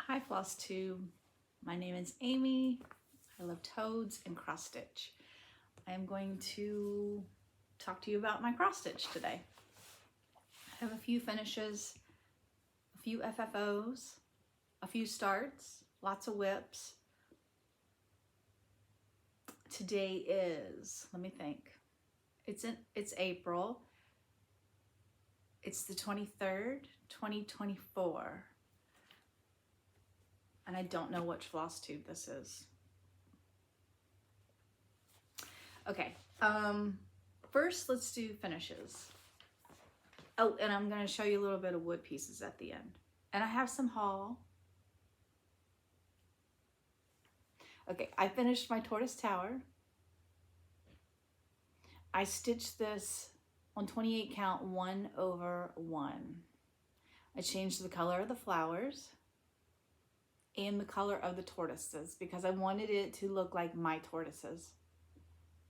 Hi Flosstube, my name is Amy. I love toads and cross stitch. I am going to talk to you about my cross stitch today. I have a few finishes, a few FFOs, a few starts, lots of whips. Today is, let me think, it's April. It's the 23rd, 2024. And I don't know which Flosstube this is. Okay, first let's do finishes. Oh, and I'm gonna show you a little bit of wood pieces at the end. And I have some haul. Okay, I finished my tortoise tower. I stitched this on 28 count 1/1. I changed the color of the flowers and the color of the tortoises because I wanted it to look like my tortoises.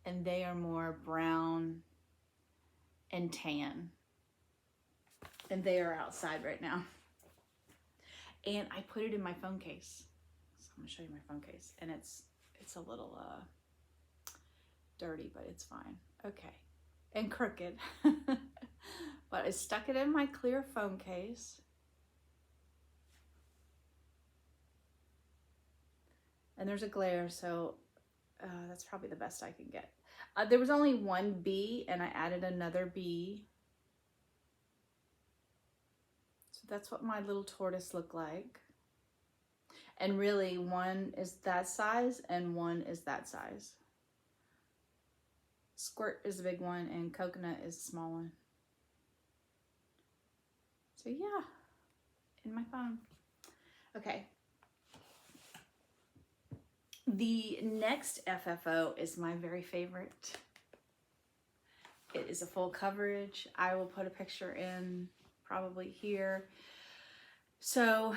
And they are more brown and tan. And they are outside right now. And I put it in my phone case. So I'm gonna show you my phone case. And it's a little dirty, but it's fine. Okay, and crooked. But I stuck it in my clear phone case. And there's a glare, so that's probably the best I can get. There was only one bee, and I added another bee. So that's what my little tortoise looked like. And really, one is that size, and one is that size. Squirt is the big one, and Coconut is the small one. So yeah, in my phone. Okay. The next FFO is my very favorite. It is a full coverage. I will put a picture in probably here. So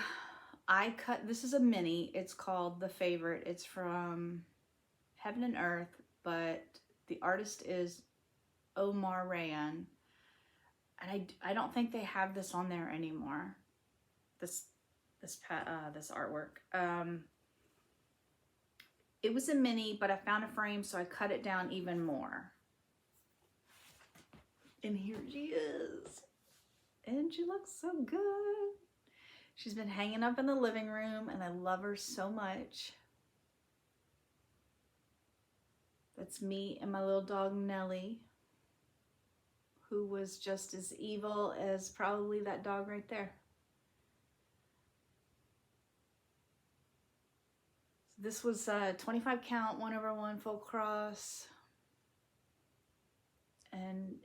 I cut, this is a mini. It's called The Favorite. It's from Heaven and Earth, but the artist is Omar Rayan. And I don't think they have this on there anymore. This artwork. It was a mini, but I found a frame, so I cut it down even more. And here she is. And she looks so good. She's been hanging up in the living room, and I love her so much. That's me and my little dog, Nellie, who was just as evil as probably that dog right there. This was a 25 count 1/1 full cross, and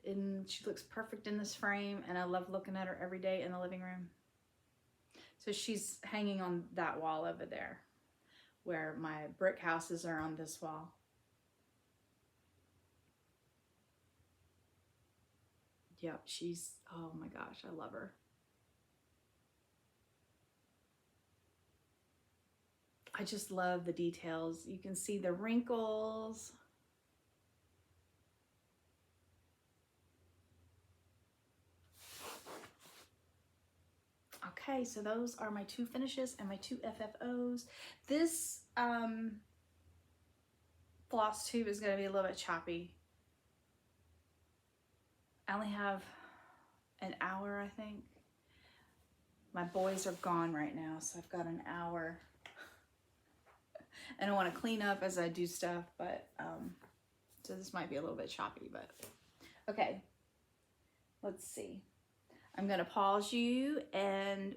she looks perfect in this frame, and I love looking at her every day in the living room. So she's hanging on that wall over there, where my brick houses are on this wall. Yep, she's, oh my gosh, I love her. I just love the details. You can see the wrinkles. Okay, so those are my two finishes and my two FFOs. This Flosstube is going to be a little bit choppy. I only have an hour, I think. My boys are gone right now, so I've got an hour. And I want to clean up as I do stuff, but so this might be a little bit choppy, but okay. Let's see. I'm gonna pause you and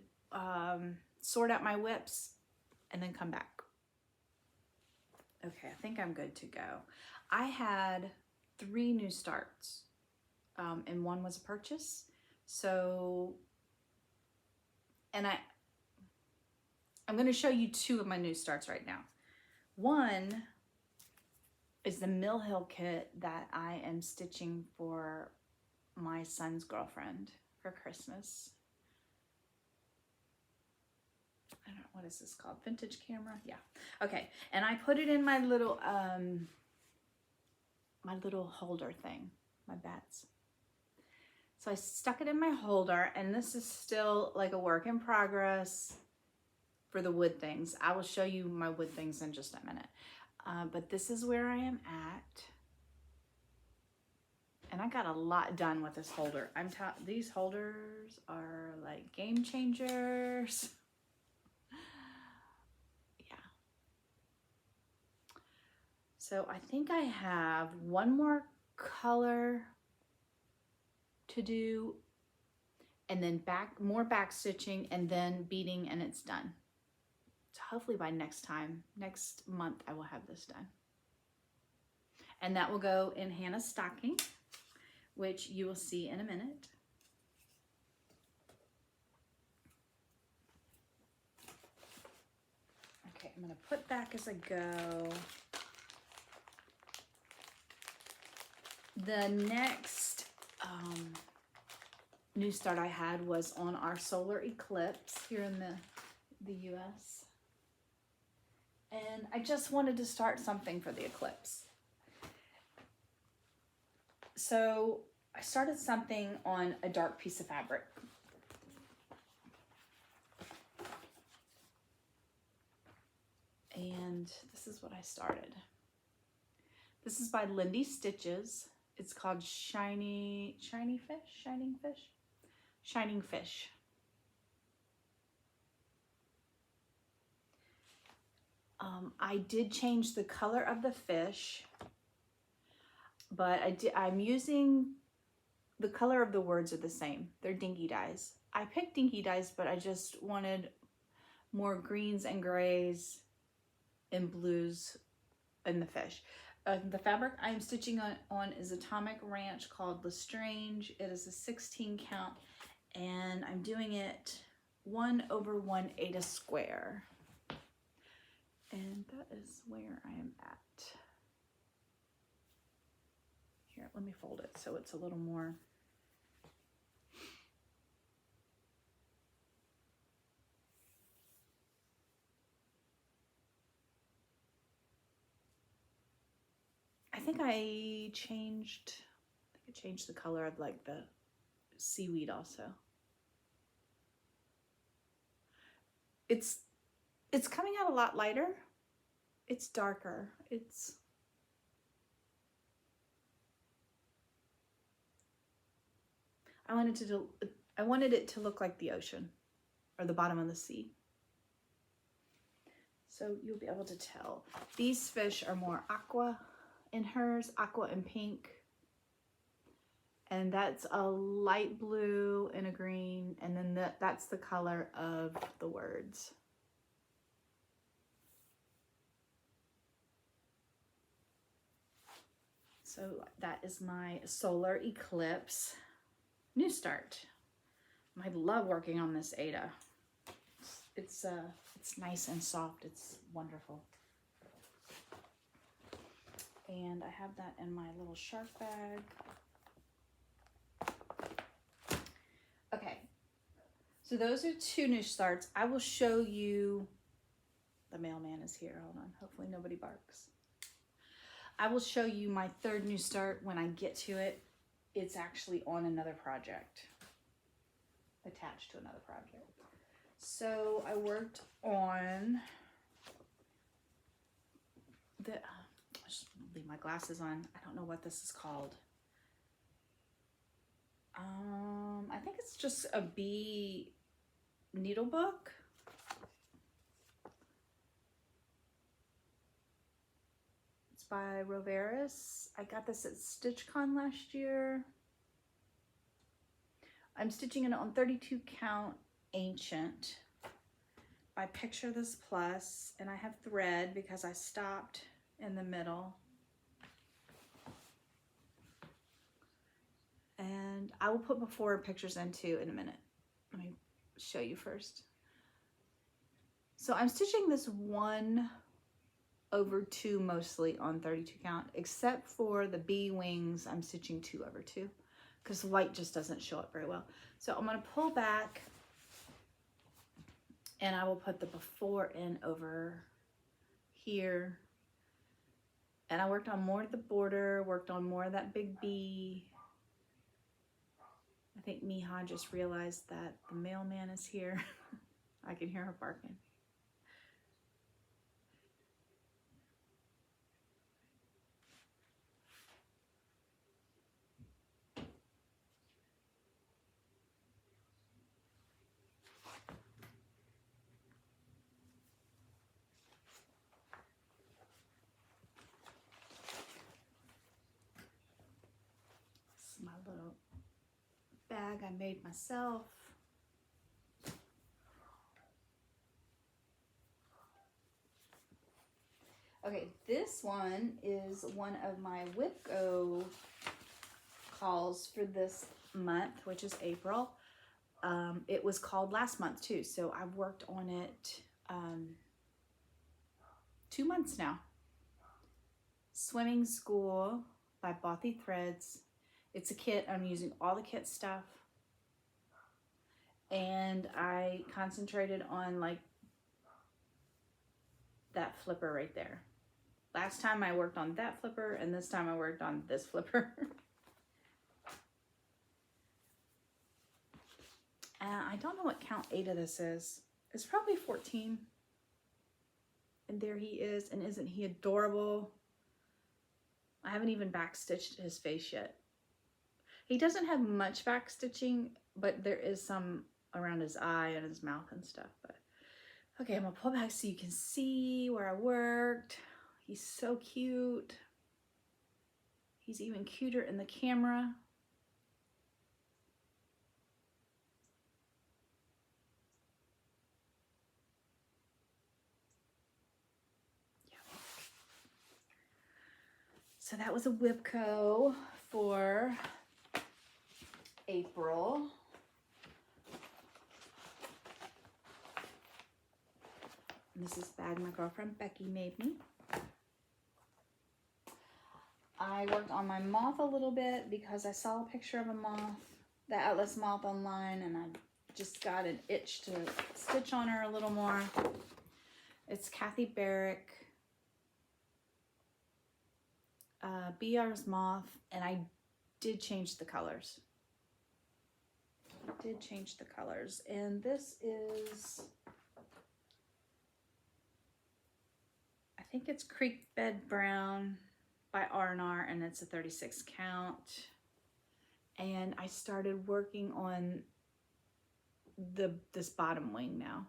sort out my whips and then come back. Okay, I think I'm good to go. I had 3 new starts, and one was a purchase. So, and I'm gonna show you 2 of my new starts right now. One is the Mill Hill kit that I am stitching for my son's girlfriend for Christmas. I don't know, what is this called? Vintage camera? Yeah. Okay. And I put it in my little holder thing, my bats. So I stuck it in my holder, and this is still like a work in progress. for the wood things. I will show you my wood things in just a minute. But this is where I am at. And I got a lot done with this holder. These holders are like game changers. Yeah. So I think I have one more color to do, and then more back stitching, and then beading, and it's done. So hopefully by next month, I will have this done. And that will go in Hannah's stocking, which you will see in a minute. Okay, I'm gonna put back as I go. The next new start I had was on our solar eclipse here in the US. And I just wanted to start something for the eclipse. So I started something on a dark piece of fabric. And this is what I started. This is by Lindy Stitches. It's called Shining Fish. I did change the color of the fish, but I'm using the color of the words are the same. They're dinky dyes. I picked dinky dyes, but I just wanted more greens and grays and blues in the fish. The fabric I'm stitching on is Atomic Ranch called Lestrange. It is a 16 count, and I'm doing it 1/1/8 square. And that is where I am at. Here, let me fold it so it's a little more. I think I changed the color of like the seaweed also. It's coming out a lot lighter. It's darker. I wanted it to look like the ocean or the bottom of the sea. So you'll be able to tell. These fish are more aqua in hers, aqua and pink. And that's a light blue and a green, and then that's the color of the words. So that is my solar eclipse new start. I love working on this Ada. It's nice and soft. It's wonderful. And I have that in my little shark bag. Okay, so those are two new starts. I will show you, the mailman is here, hold on, hopefully nobody barks. I will show you my third new start when I get to it. It's actually on another project, attached to another project. So I worked on the, I'll just leave my glasses on. I don't know what this is called. I think it's just a bee needle book. It's by Roveris. I got this at StitchCon last year. I'm stitching it on 32 count Ancient by Picture This Plus, and I have thread because I stopped in the middle. And I will put before pictures in too in a minute. Let me show you first. So I'm stitching this 1/2 mostly on 32 count, except for the bee wings. I'm stitching 2/2 because white just doesn't show up very well. So I'm going to pull back and I will put the before in over here. And I worked on more of the border, worked on more of that big bee. I think Miha just realized that the mailman is here. I can hear her barking. bag I made myself. Okay, this one is one of my WIPCO calls for this month, which is April. It was called last month too, so I've worked on it 2 months now. Swimming School by Bothy Threads. It's a kit. I'm using all the kit stuff. And I concentrated on like that flipper right there. Last time I worked on that flipper, and this time I worked on this flipper. I don't know what count 8 of this is. It's probably 14. And there he is. And isn't he adorable? I haven't even backstitched his face yet. He doesn't have much backstitching, but there is some around his eye and his mouth and stuff. But okay, I'm gonna pull back so you can see where I worked. He's so cute. He's even cuter in the camera. So that was a WIPCO for April. And this is a bag my girlfriend Becky made me. I worked on my moth a little bit because I saw a picture of a moth, the Atlas moth online, and I just got an itch to stitch on her a little more. It's Kathy Barrick. BR's moth, and I did change the colors. And this is, I think it's Creek Bed Brown by R&R, and it's a 36 count. And I started working on this bottom wing now.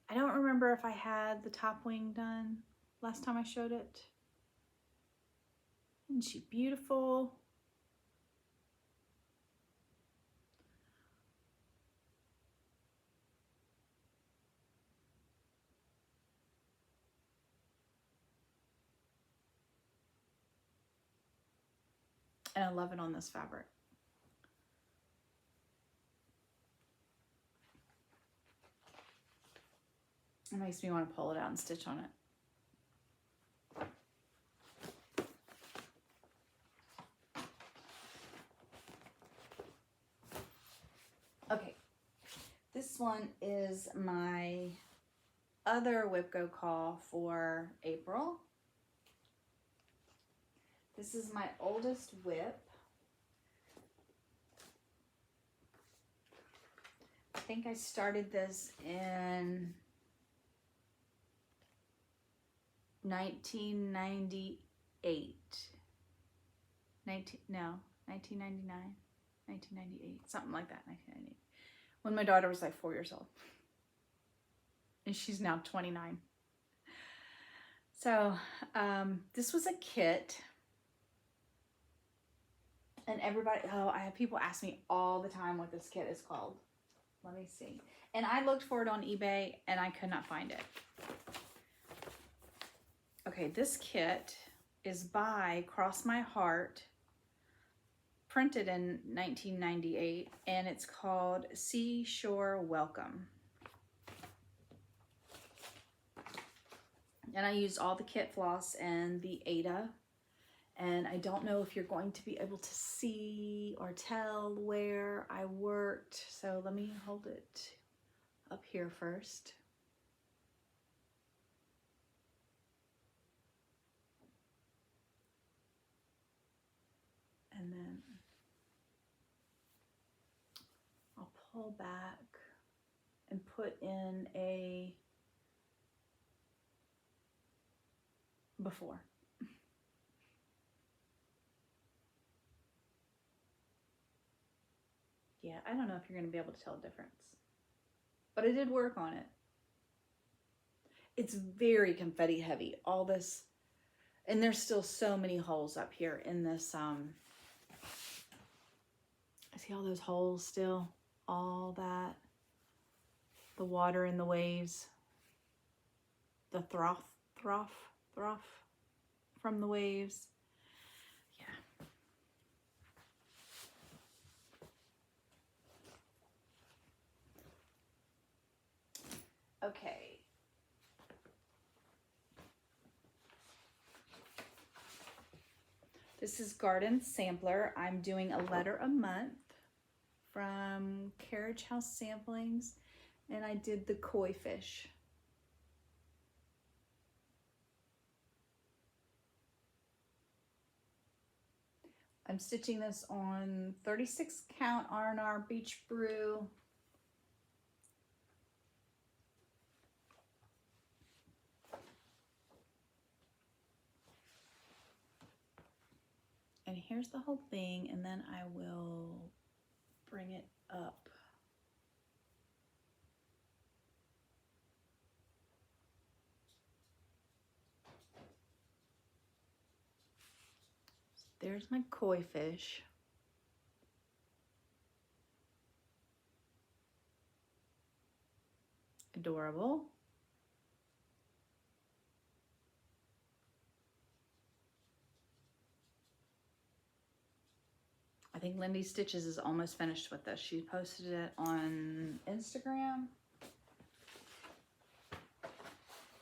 I don't remember if I had the top wing done last time I showed it. Isn't she beautiful? And I love it on this fabric. It makes me want to pull it out and stitch on it. Okay, this one is my other WIPCO call for April. This is my oldest WIP. I think I started this in 1998. 1999, 1998, something like that, 1998. When my daughter was like 4 years old. And she's now 29. So this was a kit. And everybody, I have people ask me all the time what this kit is called. Let me see. And I looked for it on eBay and I could not find it. Okay, this kit is by Cross My Heart, printed in 1998, and it's called Seashore Welcome. And I used all the kit floss and the Ada. And I don't know if you're going to be able to see or tell where I worked. So let me hold it up here first. And then I'll pull back and put in a before. Yeah, I don't know if you're going to be able to tell a difference, but I did work on it. It's very confetti heavy, all this, and there's still so many holes up here in this See all those holes still? All that. The water in the waves. The throff from the waves. Yeah. Okay. This is Garden Sampler. I'm doing a letter a month from Carriage House Samplings, and I did the koi fish. I'm stitching this on 36 count R&R Beach Brew. And here's the whole thing, and then I will bring it up. There's my koi fish. Adorable. I think Lindy Stitches is almost finished with this. She posted it on Instagram.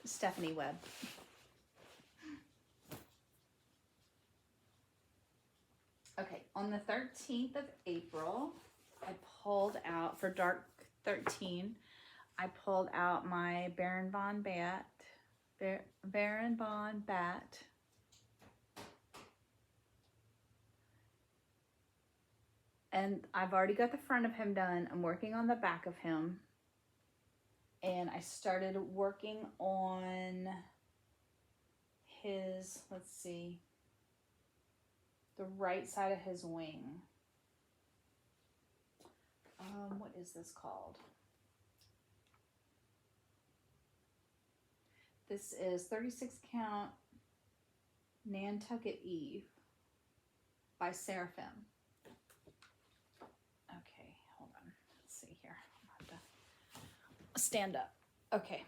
Stephanie Webb. Okay, on the 13th of April, I pulled out, for Dark 13, I pulled out my Baron Von Bat. And I've already got the front of him done. I'm working on the back of him. And I started working on his, let's see, the right side of his wing. What is this called? This is 36 count Nantucket Eve by Seraphim. Okay, hold on. Let's see here. I'll have to stand up. Okay.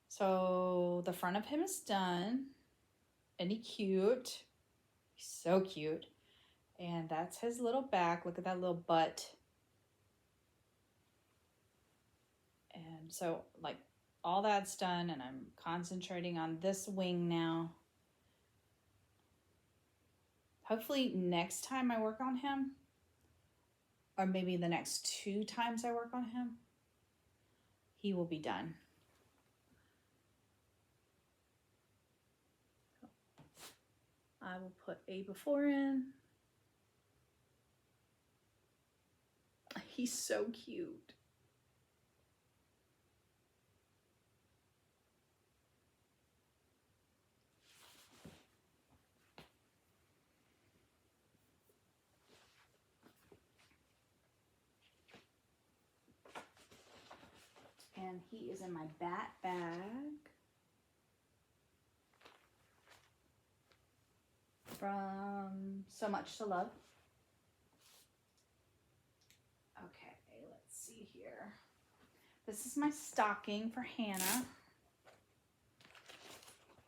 So the front of him is done. Isn't he cute? He's so cute. And that's his little back. Look at that little butt. And so, like, all that's done, and I'm concentrating on this wing now. Hopefully next time I work on him, or maybe the next 2 times I work on him, he will be done. I will put a before in. He's so cute. And he is in my bat bag. From So Much to Love. Okay, let's see here. This is my stocking for Hannah,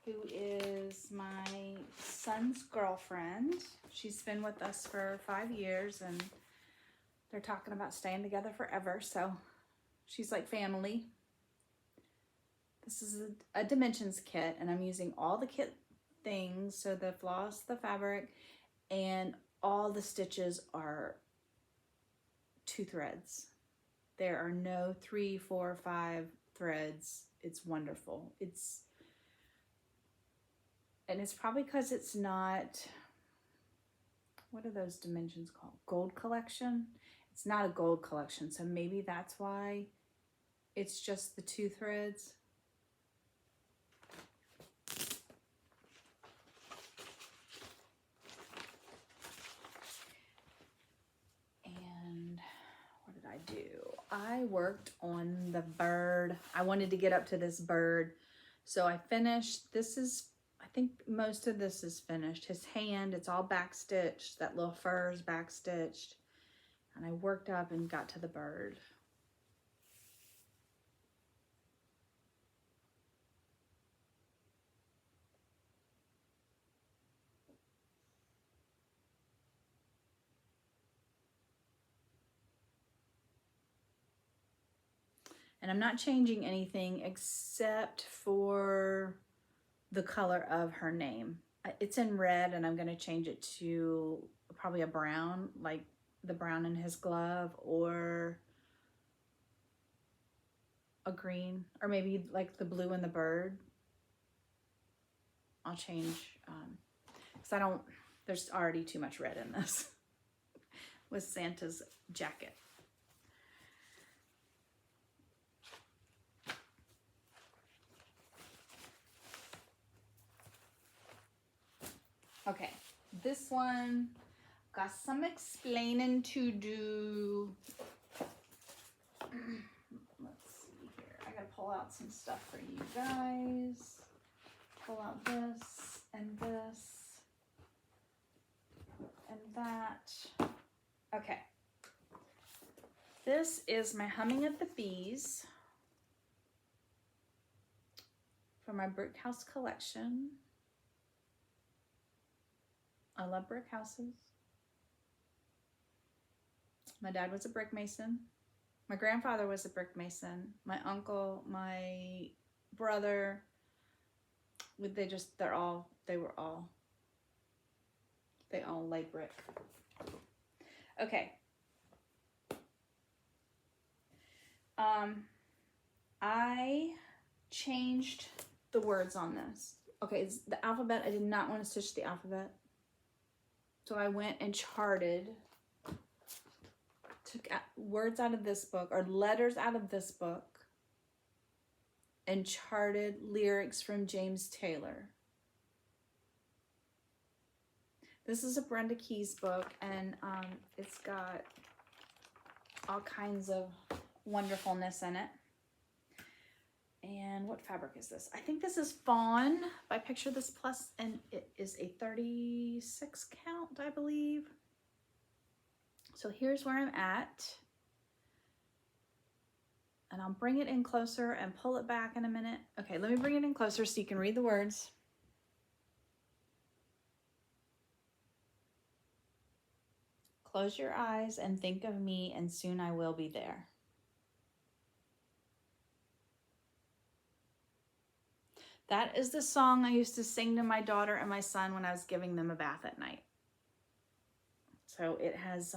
who is my son's girlfriend. She's been with us for 5 years, and they're talking about staying together forever, so she's like family. This is a dimensions kit, and I'm using all the kit things. So the floss, the fabric, and all the stitches are 2 threads. There are no 3, 4, 5 threads. It's wonderful. And it's probably because it's not, what are those dimensions called? Gold collection? It's not a gold collection, so maybe that's why it's just the 2 threads. And what did I do? I worked on the bird. I wanted to get up to this bird. So I finished, this is, I think most of this is finished. His hand, it's all backstitched. That little fur is backstitched. And I worked up and got to the bird. And I'm not changing anything except for the color of her name. It's in red, and I'm going to change it to probably a brown, like the brown in his glove, or a green, or maybe like the blue in the bird. I'll change, because there's already too much red in this with Santa's jacket. Okay, this one got some explaining to do. Let's see here. I gotta pull out some stuff for you guys. Pull out this and this and that. Okay. This is my Humming of the Bees from my brick house collection. I love brick houses. My dad was a brick mason. My grandfather was a brick mason. My uncle, my brother, they all lay brick. Okay. I changed the words on this. Okay, it's the alphabet. I did not want to stitch the alphabet. So I went and charted, took words out of this book, or letters out of this book, and charted lyrics from James Taylor. This is a Brenda Keyes book, and it's got all kinds of wonderfulness in it. And what fabric is this? I think this is Fawn by Picture This Plus, and it is a 36 count, I believe. So here's where I'm at. And I'll bring it in closer and pull it back in a minute. Okay, let me bring it in closer so you can read the words. Close your eyes and think of me, and soon I will be there. That is the song I used to sing to my daughter and my son when I was giving them a bath at night. So it has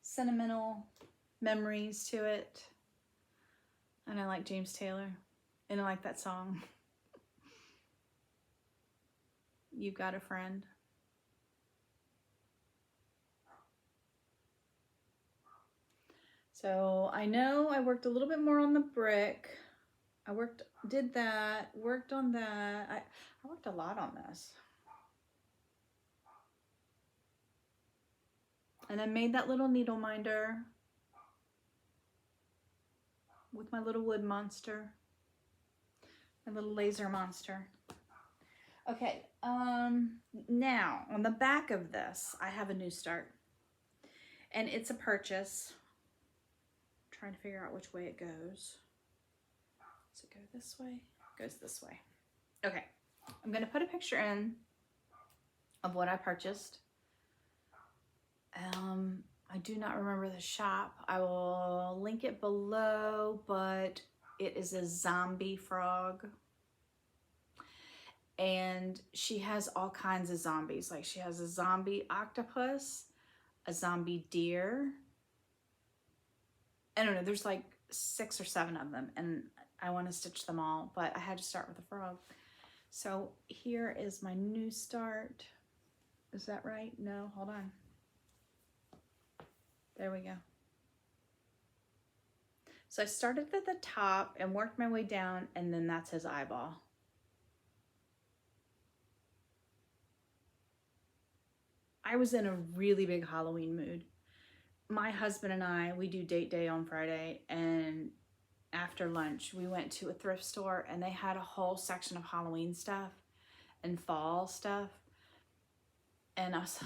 sentimental memories to it. And I like James Taylor. And I like that song. You've Got a Friend. So I know I worked a little bit more on the brick. I did that, worked on that. I worked a lot on this. And I made that little needle minder with my little wood monster, my little laser monster. Okay, now on the back of this, I have a new start. And it's a purchase. I'm trying to figure out which way it goes. Does it go this way? It goes this way. Okay, I'm gonna put a picture in of what I purchased. I do not remember the shop. I will link it below, but it is a zombie frog. And she has all kinds of zombies. Like she has a zombie octopus, a zombie deer. I don't know, there's like 6 or 7 of them, and I want to stitch them all, but I had to start with a frog. So here is my new start. Is that right? No, hold on. There we go. So I started at the top and worked my way down, and then that's his eyeball. I was in a really big Halloween mood. My husband and I, we do date day on Friday, and after lunch we went to a thrift store and they had a whole section of Halloween stuff. and fall stuff. And I was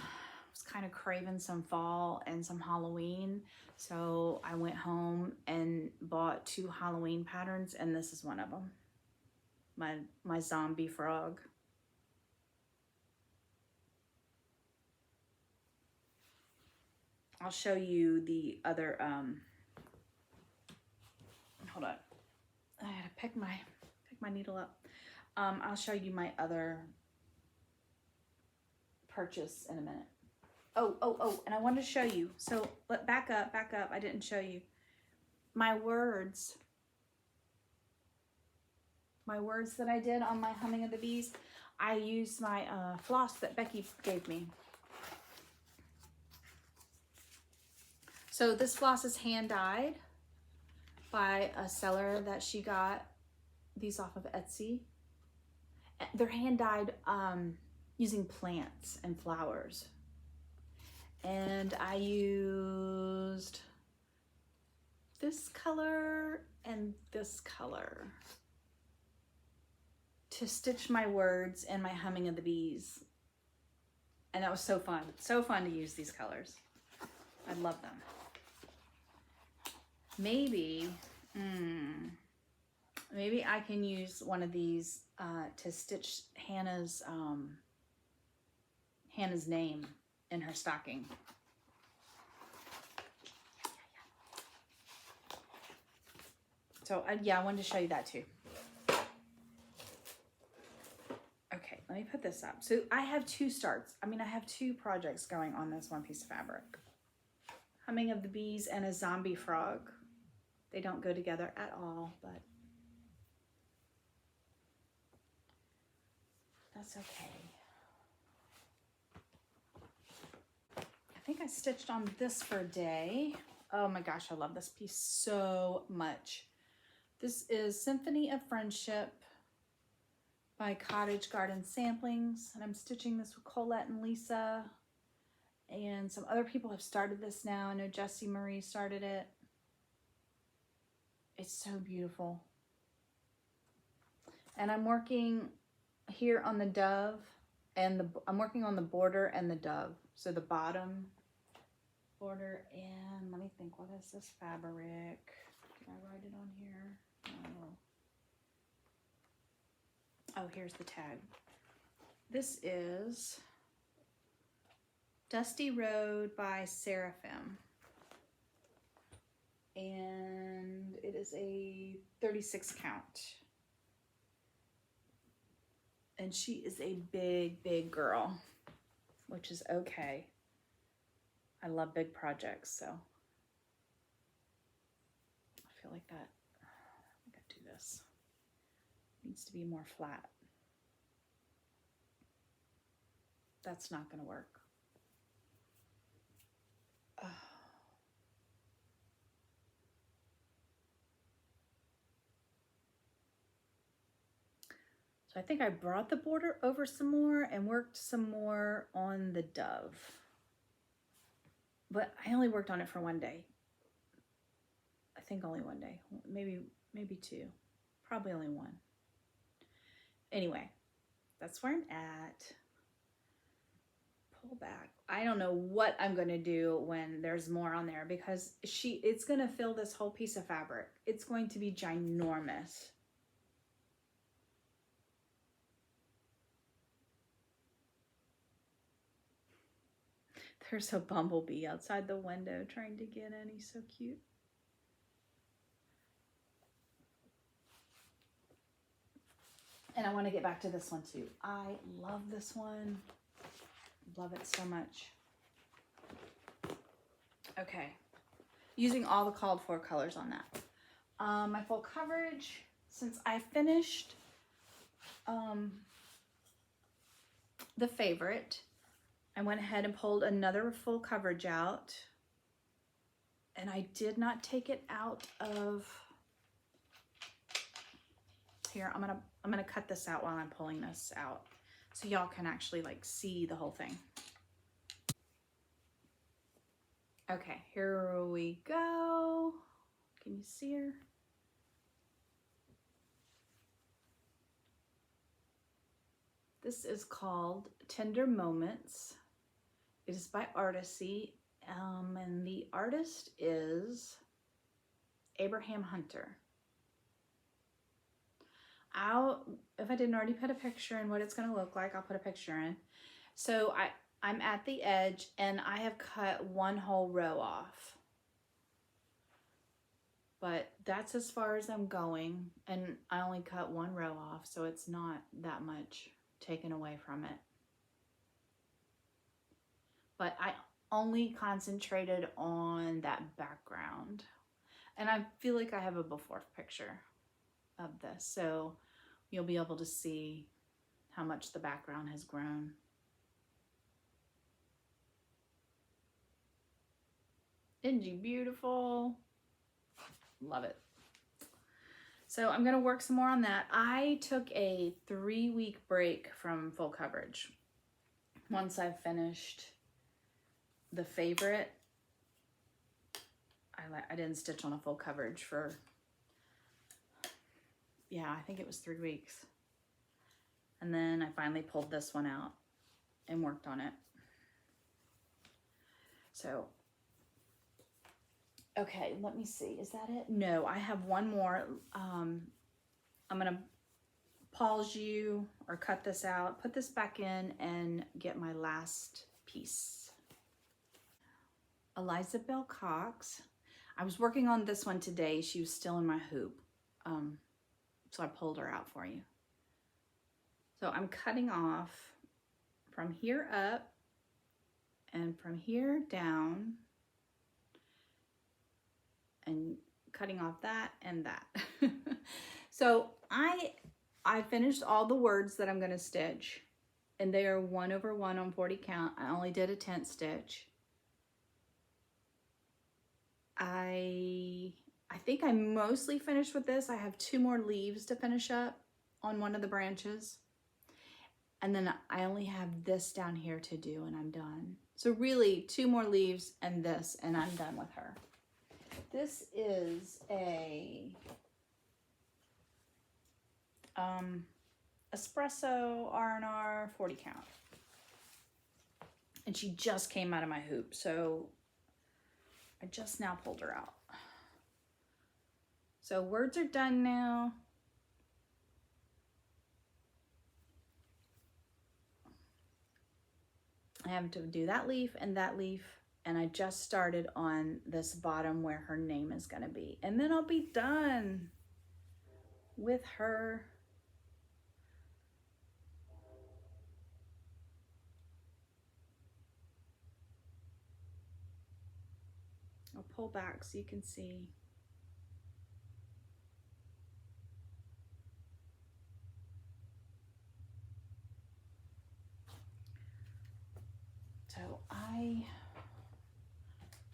kind of craving some fall and some Halloween. So I went home and bought 2 Halloween patterns, and this is one of them. My zombie frog. I'll show you the other, hold on. I gotta pick my needle up. I'll show you my other purchase in a minute. Oh, and I wanted to show you. So back up. I didn't show you. My words that I did on my Humming of the Bees, I used my floss that Becky gave me. So this floss is hand dyed by a seller that she got these off of Etsy. They're hand dyed using plants and flowers. And I used this color and this color to stitch my words in my Humming of the Bees. And that was so fun. So fun to use these colors. I love them. Maybe I can use one of these to stitch Hannah's name in her stocking. So yeah, I wanted to show you that too. Okay, let me put this up. So I have 2 starts. I mean, I have 2 projects going on this one piece of fabric. Humming of the Bees and a zombie frog. They don't go together at all, but that's okay. I think I stitched on this for a day. Oh my gosh, I love this piece so much. This is Symphony of Friendship by Cottage Garden Samplings, and I'm stitching this with Colette and Lisa, and some other people have started this now. I know Jessie Marie started it. It's so beautiful. And I'm working here on the dove, and I'm working on the border and the dove. So the bottom border, and let me think, what is this fabric? Did I write it on here? Oh, here's the tag. This is Dusty Road by Seraphim. And it is a 36 count. And she is a big girl, which is okay. I love big projects, so I feel like that. I gotta do this. It needs to be more flat. That's not gonna work. So I think I brought the border over some more and worked some more on the dove. But I only worked on it for one day. I think only one day, maybe 2, probably only 1. Anyway, that's where I'm at. Pull back. I don't know what I'm gonna do when there's more on there, because it's gonna fill this whole piece of fabric. It's going to be ginormous. There's a bumblebee outside the window trying to get in. He's so cute. And I want to get back to this one too. I love this one. Love it so much. Okay. Using all the called for colors on that. My full coverage, since I finished the favorite, I went ahead and pulled another full coverage out, and I did not take it out of here. I'm gonna cut this out while I'm pulling this out, so y'all can actually like see the whole thing. Okay, here we go. Can you see her? This is called Tender Moments. It is by Artisy, and the artist is Abraham Hunter. If I didn't already put a picture in what it's going to look like, I'll put a picture in. So I'm at the edge and I have cut one whole row off. But that's as far as I'm going, and I only cut one row off, so it's not that much taken away from it. But I only concentrated on that background. And I feel like I have a before picture of this, so you'll be able to see how much the background has grown. Isn't she beautiful? Love it. So I'm going to work some more on that. I took a 3-week break from full coverage. Once I've finished the favorite, I didn't stitch on a full coverage for, yeah, I think it was 3 weeks. And then I finally pulled this one out and worked on it. So, okay, let me see. Is that it? No, I have one more. I'm going to pause you or cut this out, put this back in, and get my last piece. Eliza Bell Cox. I was working on this one today. She was still in my hoop. So I pulled her out for you. So I'm cutting off from here up and from here down, and cutting off that and that. So I finished all the words that I'm going to stitch, and they are 1 over 1 on 40 count. I only did a 10th stitch. I think I'm mostly finished with this. I have 2 more leaves to finish up on one of the branches. And then I only have this down here to do, and I'm done. So really 2 more leaves and this, and I'm done with her. This is a espresso R&R 40 count. And she just came out of my hoop, so I just now pulled her out. So words are done now. I have to do that leaf, and I just started on this bottom where her name is going to be. And then I'll be done with her. I'll pull back so you can see. So I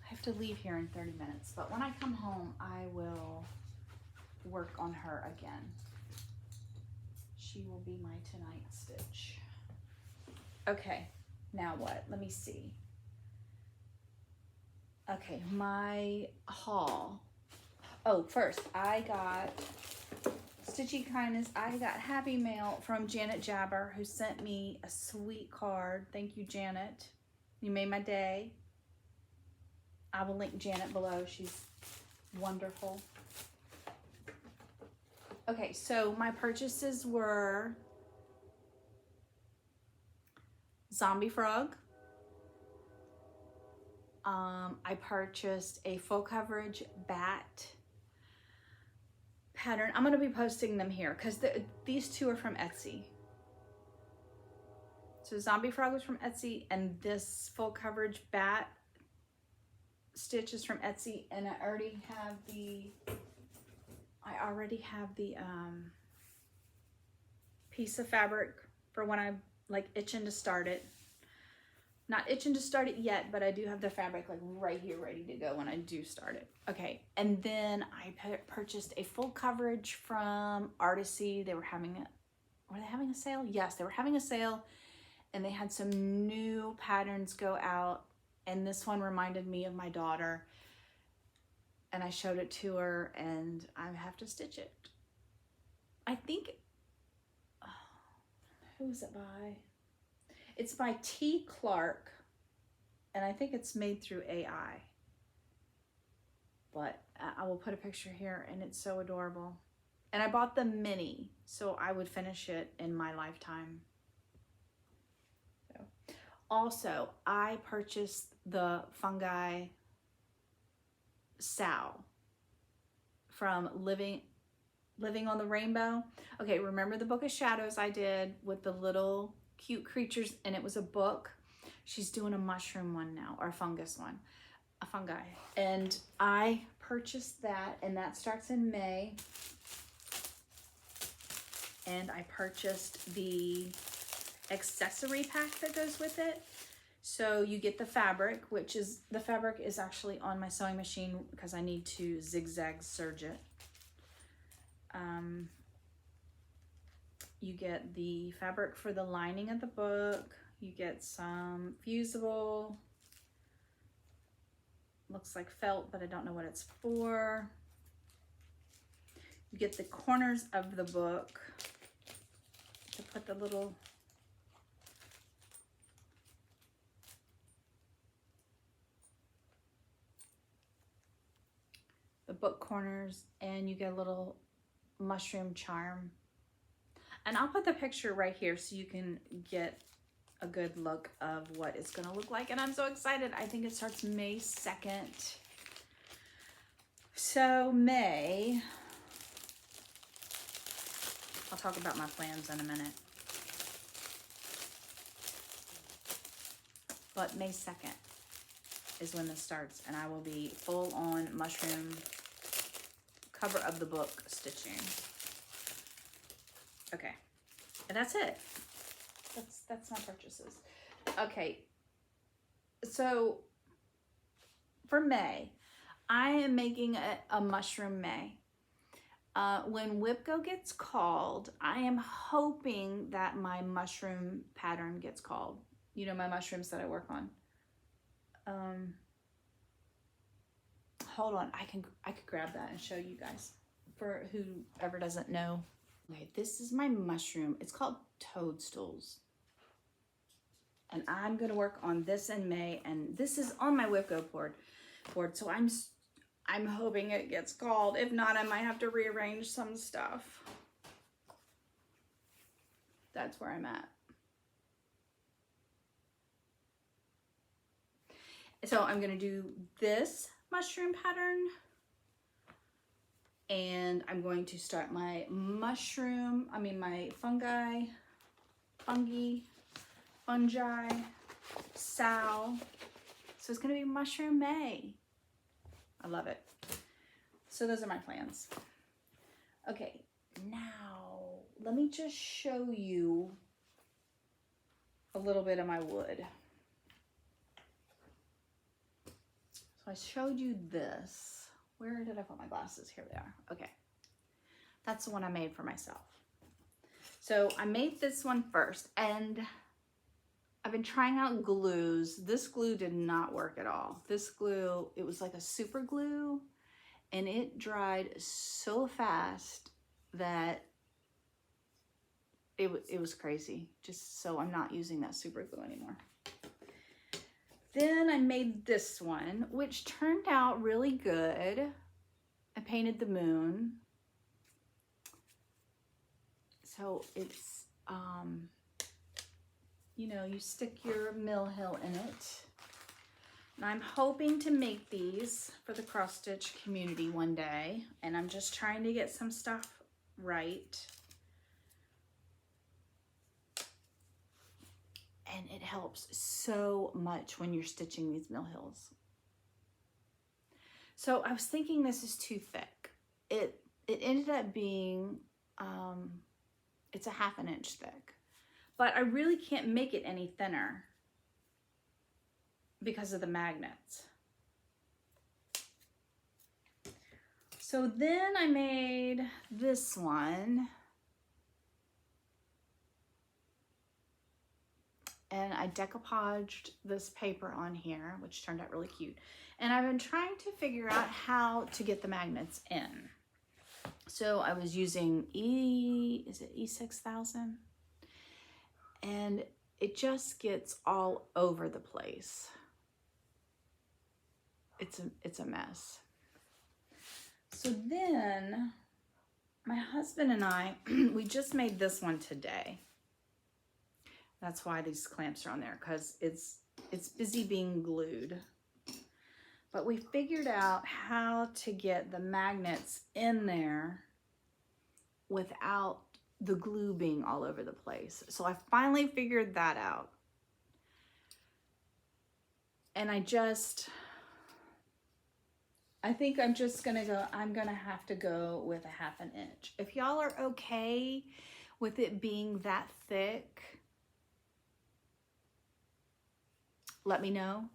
have to leave here in 30 minutes, but when I come home, I will work on her again. She will be my tonight stitch. Okay, now what? Let me see. Okay, my haul. Oh, first, I got Stitchy Kindness. I got Happy Mail from Janet Jabber, who sent me a sweet card. Thank you, Janet. You made my day. I will link Janet below. She's wonderful. Okay, so my purchases were Zombie Frog. I purchased a full coverage bat pattern. I'm going to be posting them here because these 2 are from Etsy. So Zombie Frog was from Etsy, and this full coverage bat stitch is from Etsy, and I already have the piece of fabric for when I'm like itching to start it. Not itching to start it yet, but I do have the fabric like right here ready to go when I do start it. Okay, and then I purchased a full coverage from Artisy. Were they having a sale? Yes, they were having a sale, and they had some new patterns go out, and this one reminded me of my daughter, and I showed it to her, and I have to stitch it. I think, Who is it by? It's by T. Clark, and I think it's made through AI. But I will put a picture here, and it's so adorable. And I bought the mini, so I would finish it in my lifetime. So, also, I purchased the fungi sow from Living on the Rainbow. Okay, remember the Book of Shadows I did with the little cute creatures, and it was a book? She's doing a mushroom one now, or a fungus one, a fungi. And I purchased that, and that starts in May. And I purchased the accessory pack that goes with it. So you get the fabric, the fabric is actually on my sewing machine because I need to zigzag serge it. You get the fabric for the lining of the book. You get some fusible, looks like felt, but I don't know what it's for. You get the corners of the book to put the little book corners, and you get a little mushroom charm. And I'll put the picture right here so you can get a good look of what it's gonna look like. And I'm so excited. I think it starts May 2nd. So May, I'll talk about my plans in a minute. But May 2nd is when this starts, and I will be full on mushroom cover of the book stitching. Okay, and that's it. That's my purchases. Okay, so for May, I am making a mushroom May. When WIPGO gets called, I am hoping that my mushroom pattern gets called. You know, my mushrooms that I work on. Hold on, I could grab that and show you guys for whoever doesn't know. Okay, this is my mushroom. It's called Toadstools. And I'm gonna work on this in May, and this is on my WIPGO board. So I'm hoping it gets called. If not, I might have to rearrange some stuff. That's where I'm at. So I'm gonna do this mushroom pattern, and I'm going to start my my fungi, sow. So it's gonna be Mushroom May. I love it. So those are my plans. Okay, now let me just show you a little bit of my wood. So I showed you this. Where did I put my glasses? Here they are. Okay. That's the one I made for myself. So I made this one first, and I've been trying out glues. This glue did not work at all. This glue, it was like a super glue, and it dried so fast that it was crazy. Just so I'm not using that super glue anymore. Then I made this one, which turned out really good. I painted the moon. So it's, you know, you stick your mill hill in it. And I'm hoping to make these for the cross stitch community one day. And I'm just trying to get some stuff right. And it helps so much when you're stitching these mill hills. So I was thinking this is too thick. It ended up being, it's a 1/2 inch thick. But I really can't make it any thinner because of the magnets. So then I made this one. And I decoupaged this paper on here, which turned out really cute. And I've been trying to figure out how to get the magnets in. So I was using E6000. and it just gets all over the place. It's a mess. So then my husband and I, we just made this one today. That's why these clamps are on there, because it's busy being glued. But we figured out how to get the magnets in there without the glue being all over the place. So I finally figured that out. And I think I'm just gonna go, I'm gonna have to go with a 1/2 inch. If y'all are okay with it being that thick, let me know.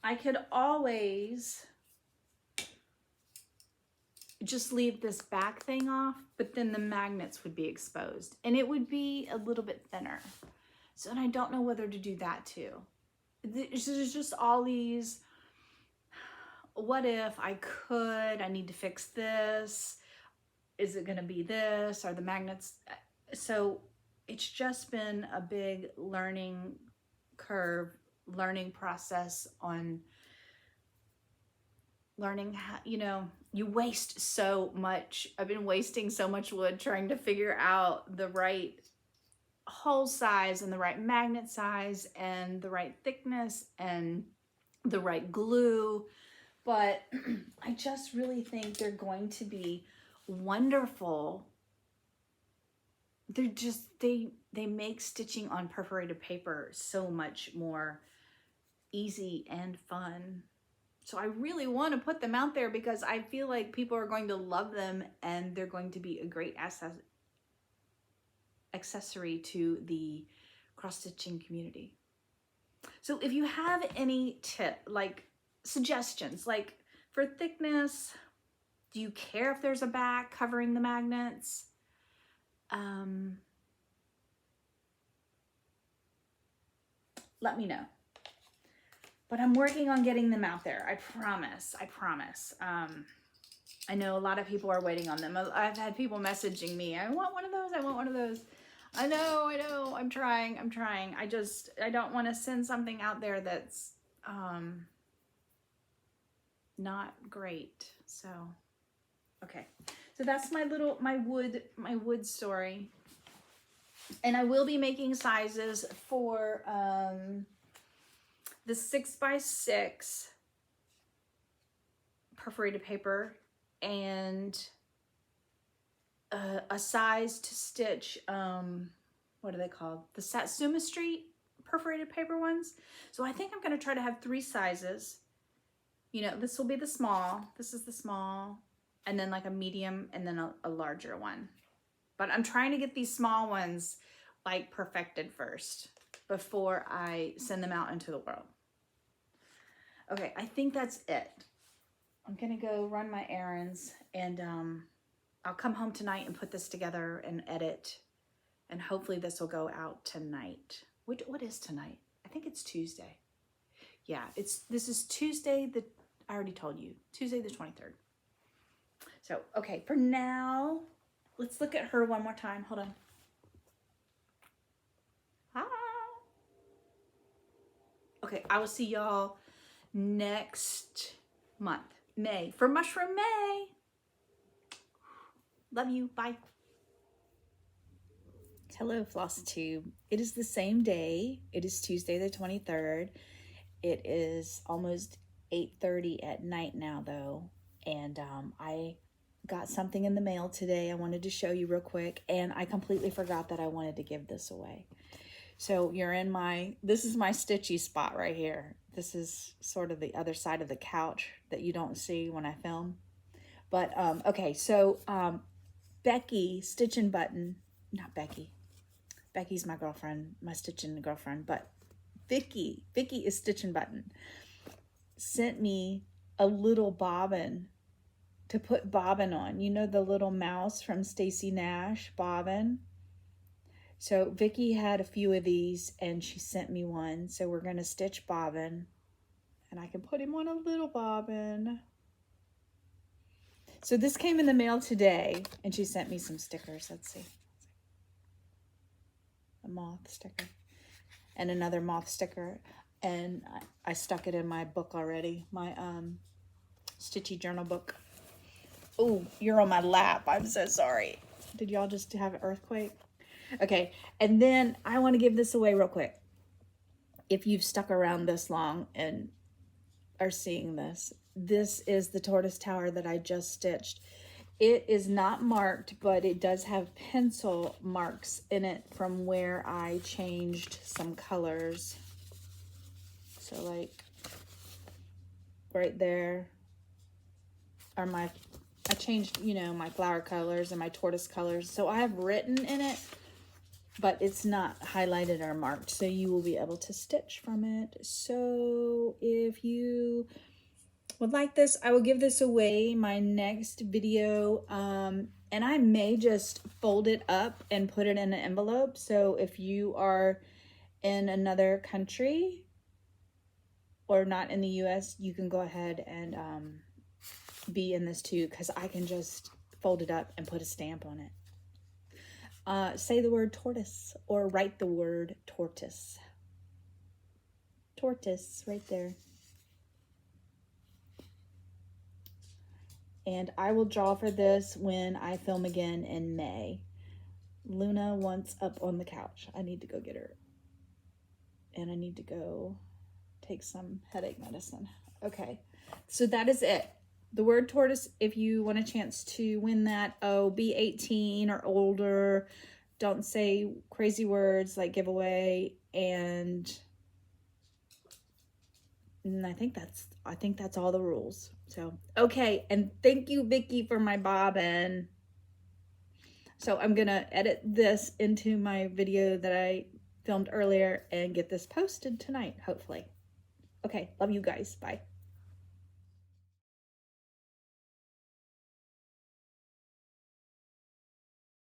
I could always just leave this back thing off, but then the magnets would be exposed and it would be a little bit thinner. So, and I don't know whether to do that too. There's just all these, what if I could, I need to fix this. Is it gonna be this? Are the magnets? So it's just been a big learning curve, learning process on learning how, you know, you waste so much. I've been wasting so much wood trying to figure out the right hole size and the right magnet size and the right thickness and the right glue. But I just really think they're going to be wonderful. They're just, they make stitching on perforated paper so much more easy and fun. So I really want to put them out there because I feel like people are going to love them and they're going to be a great accessory to the cross-stitching community. So if you have any suggestions, like for thickness, do you care if there's a back covering the magnets? Let me know. But I'm working on getting them out there. I promise. I know a lot of people are waiting on them. I've had people messaging me. I want one of those. I want one of those. I know. I'm trying. I don't want to send something out there that's not great. So, okay. So that's my wood story. And I will be making sizes for the 6x6 perforated paper and a size to stitch, what are they called? The Satsuma Street perforated paper ones. So I think I'm going to try to have 3 sizes. You know, this will be the small. This is the small. And then like a medium and then a larger one. But I'm trying to get these small ones like perfected first before I send them out into the world. Okay, I think that's it. I'm gonna go run my errands and I'll come home tonight and put this together and edit. And hopefully this will go out tonight. What is tonight? I think it's Tuesday. Yeah, this is Tuesday, I already told you, Tuesday the 23rd. So, okay, for now, let's look at her one more time. Hold on. Hi. Okay, I will see y'all next month, May, for Mushroom May. Love you. Bye. Hello, Flosstube. It is the same day. It is Tuesday the 23rd. It is almost 8:30 at night now, though, and I got something in the mail today I wanted to show you real quick, and I completely forgot that I wanted to give this away. So you're in this is my stitchy spot right here. This is sort of the other side of the couch that you don't see when I film. But, okay, so Becky, Stitchin' Button, not Becky. Becky's my girlfriend, my stitching girlfriend, but Vicky is Stitchin' Button, sent me a little bobbin to put bobbin on. You know the little mouse from Stacy Nash, bobbin? So Vicky had a few of these and she sent me one. So we're gonna stitch bobbin and I can put him on a little bobbin. So this came in the mail today and she sent me some stickers. Let's see. moth sticker and another moth sticker. And I stuck it in my book already, my Stitchy journal book. Oh, you're on my lap. I'm so sorry. Did y'all just have an earthquake? Okay, and then I want to give this away real quick. If you've stuck around this long and are seeing this, this is the tortoise tower that I just stitched. It is not marked, but it does have pencil marks in it from where I changed some colors. So like right there are I changed, you know, my flower colors and my tortoise colors. So I have written in it, but it's not highlighted or marked. So you will be able to stitch from it. So if you would like this, I will give this away my next video. And I may just fold it up and put it in an envelope. So if you are in another country or not in the US, you can go ahead and be in this too, because I can just fold it up and put a stamp on it. Say the word tortoise or write the word tortoise. Tortoise right there. And I will draw for this when I film again in May. Luna wants up on the couch. I need to go get her. And I need to go take some headache medicine. Okay, so that is it. The word tortoise, if you want a chance to win that, oh, be 18 or older. Don't say crazy words like giveaway. And I think that's all the rules. So, okay, and thank you, Vicky, for my bobbin. So I'm gonna edit this into my video that I filmed earlier and get this posted tonight, hopefully. Okay, love you guys. Bye.